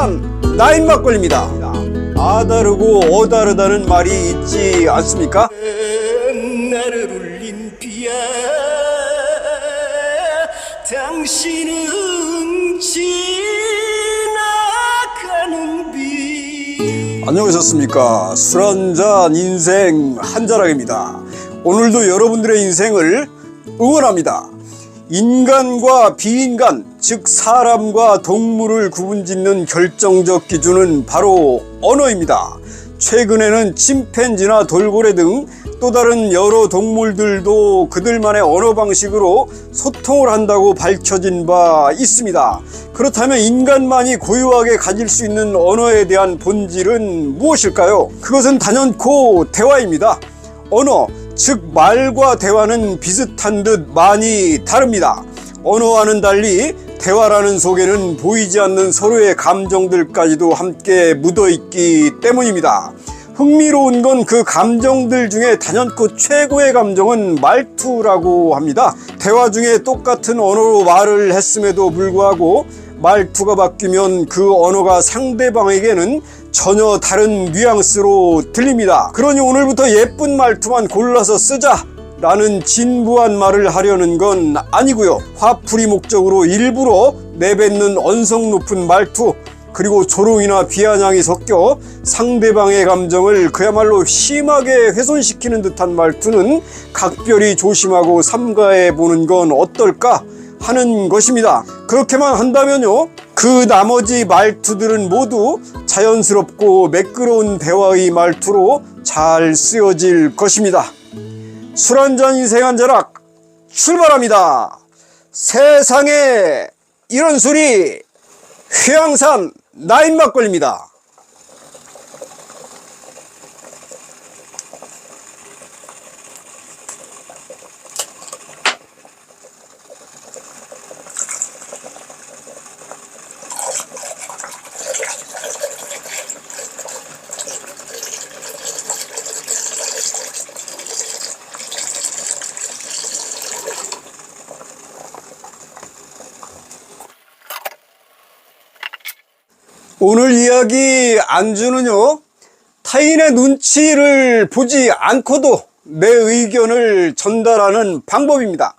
휘황산 나인 막걸리입니다. 아다르고 어다르다는 말이 있지 않습니까? 나를 울린 비야 당신은 지나가는 비. 안녕하셨습니까? 술 한잔 인생 한자락입니다. 오늘도 여러분들의 인생을 응원합니다. 인간과 비인간, 즉 사람과 동물을 구분짓는 결정적 기준은 바로 언어입니다. 최근에는 침팬지나 돌고래 등 또 다른 여러 동물들도 그들만의 언어 방식으로 소통을 한다고 밝혀진 바 있습니다. 그렇다면 인간만이 고유하게 가질 수 있는 언어에 대한 본질은 무엇일까요? 그것은 단연코 대화입니다. 언어, 즉 말과 대화는 비슷한 듯 많이 다릅니다. 언어와는 달리 대화라는 속에는 보이지 않는 서로의 감정들까지도 함께 묻어있기 때문입니다. 흥미로운 건 그 감정들 중에 단연코 최고의 감정은 말투라고 합니다. 대화 중에 똑같은 언어로 말을 했음에도 불구하고 말투가 바뀌면 그 언어가 상대방에게는 전혀 다른 뉘앙스로 들립니다. 그러니 오늘부터 예쁜 말투만 골라서 쓰자 라는 진부한 말을 하려는 건 아니고요. 화풀이 목적으로 일부러 내뱉는 언성 높은 말투, 그리고 조롱이나 비아냥이 섞여 상대방의 감정을 그야말로 심하게 훼손시키는 듯한 말투는 각별히 조심하고 삼가해 보는 건 어떨까 하는 것입니다. 그렇게만 한다면요, 그 나머지 말투들은 모두 자연스럽고 매끄러운 대화의 말투로 잘 쓰여질 것입니다. 술 한잔 인생 한자락 출발합니다. 세상에 이런 술이 휘황산 나인 막걸리입니다. 오늘 이야기 안주는요, 타인의 눈치를 보지 않고도 내 의견을 전달하는 방법입니다.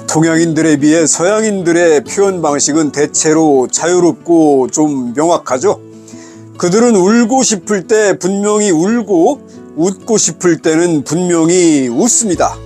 동양인들에 비해 서양인들의 표현 방식은 대체로 자유롭고 좀 명확하죠. 그들은 울고 싶을 때 분명히 울고 웃고 싶을 때는 분명히 웃습니다.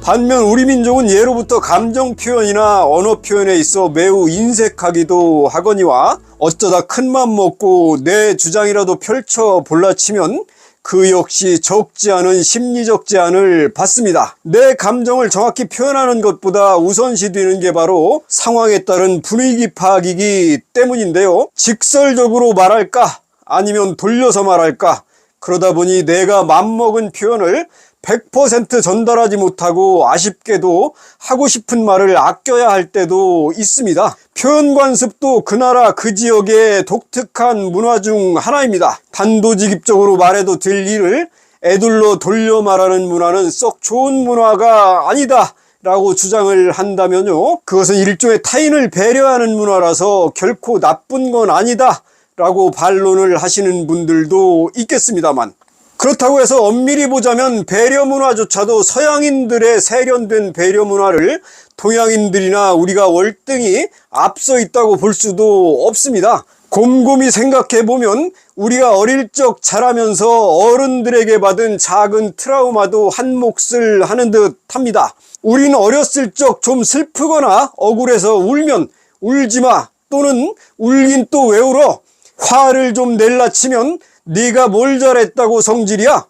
반면 우리 민족은 예로부터 감정 표현이나 언어 표현에 있어 매우 인색하기도 하거니와 어쩌다 큰맘 먹고 내 주장이라도 펼쳐 볼라치면 그 역시 적지 않은 심리적 제한을 받습니다. 내 감정을 정확히 표현하는 것보다 우선시 되는 게 바로 상황에 따른 분위기 파악이기 때문인데요. 직설적으로 말할까? 아니면 돌려서 말할까? 그러다 보니 내가 맘먹은 표현을 100% 전달하지 못하고 아쉽게도 하고 싶은 말을 아껴야 할 때도 있습니다. 표현 관습도 그 나라 그 지역의 독특한 문화 중 하나입니다. 단도직입적으로 말해도 될 일을 애둘러 돌려 말하는 문화는 썩 좋은 문화가 아니다 라고 주장을 한다면요, 그것은 일종의 타인을 배려하는 문화라서 결코 나쁜 건 아니다 라고 반론을 하시는 분들도 있겠습니다만, 그렇다고 해서 엄밀히 보자면 배려 문화조차도 서양인들의 세련된 배려 문화를 동양인들이나 우리가 월등히 앞서 있다고 볼 수도 없습니다. 곰곰이 생각해보면 우리가 어릴 적 자라면서 어른들에게 받은 작은 트라우마도 한 몫을 하는 듯 합니다. 우리는 어렸을 적 좀 슬프거나 억울해서 울면 울지마, 또는 울긴 또 왜 울어? 화를 좀 낼라 치면 네가 뭘 잘했다고 성질이야?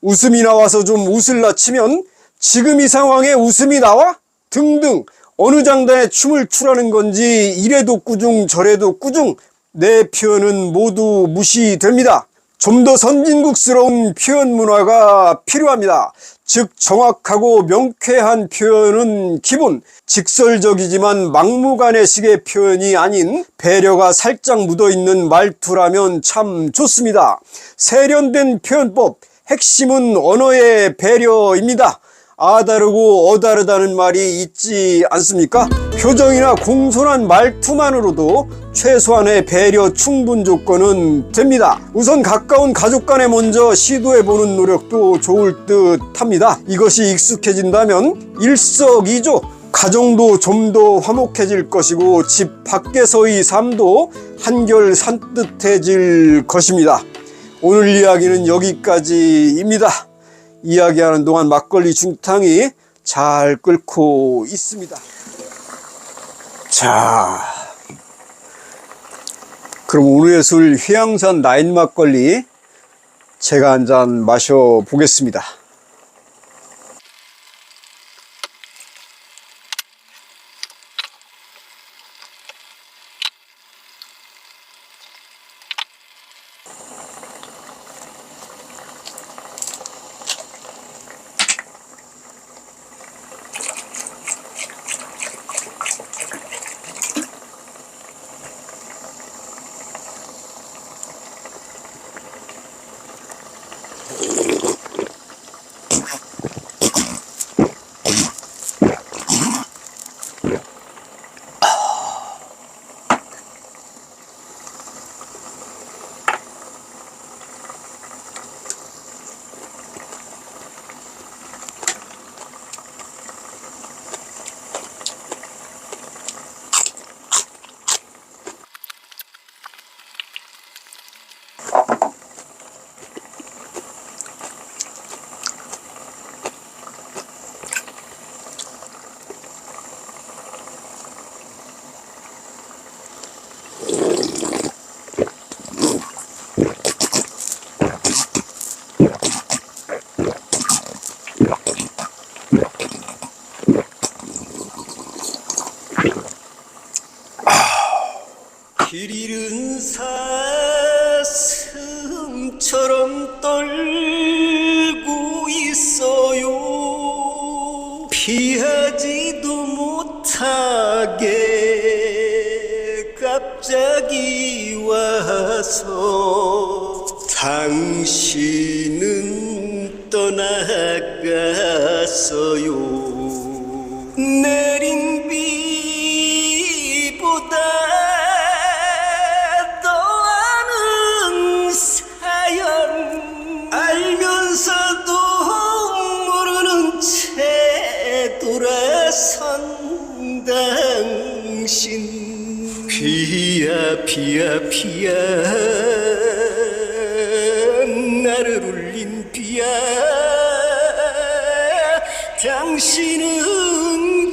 웃음이 나와서 좀 웃을라 치면 지금 이 상황에 웃음이 나와? 등등 어느 장단에 춤을 추라는 건지 이래도 꾸중 저래도 꾸중 내 표현은 모두 무시됩니다. 좀 더 선진국스러운 표현 문화가 필요합니다. 즉 정확하고 명쾌한 표현은 기본, 직설적이지만 막무가내식의 표현이 아닌 배려가 살짝 묻어있는 말투라면 참 좋습니다. 세련된 표현법, 핵심은 언어의 배려입니다. 아다르고 어다르다는 말이 있지 않습니까? 표정이나 공손한 말투만으로도 최소한의 배려 충분 조건은 됩니다. 우선 가까운 가족 간에 먼저 시도해보는 노력도 좋을 듯 합니다. 이것이 익숙해진다면 일석이조 가정도 좀 더 화목해질 것이고 집 밖에서의 삶도 한결 산뜻해질 것입니다. 오늘 이야기는 여기까지입니다. 이야기하는 동안 막걸리 중탕이 잘 끓고 있습니다. 자, 그럼 오늘의 술 휘양산 라인 막걸리 제가 한 잔 마셔보겠습니다. 길 잃은 사슴처럼 떨고 있어요. 피하지도 못하게 갑자기 와서 당신은 떠나갔어요. 내린 비보다 더하는 사연 알면서도 모르는 채 돌아선 당신 비야 비야 비야 나를 울린 비야 당신은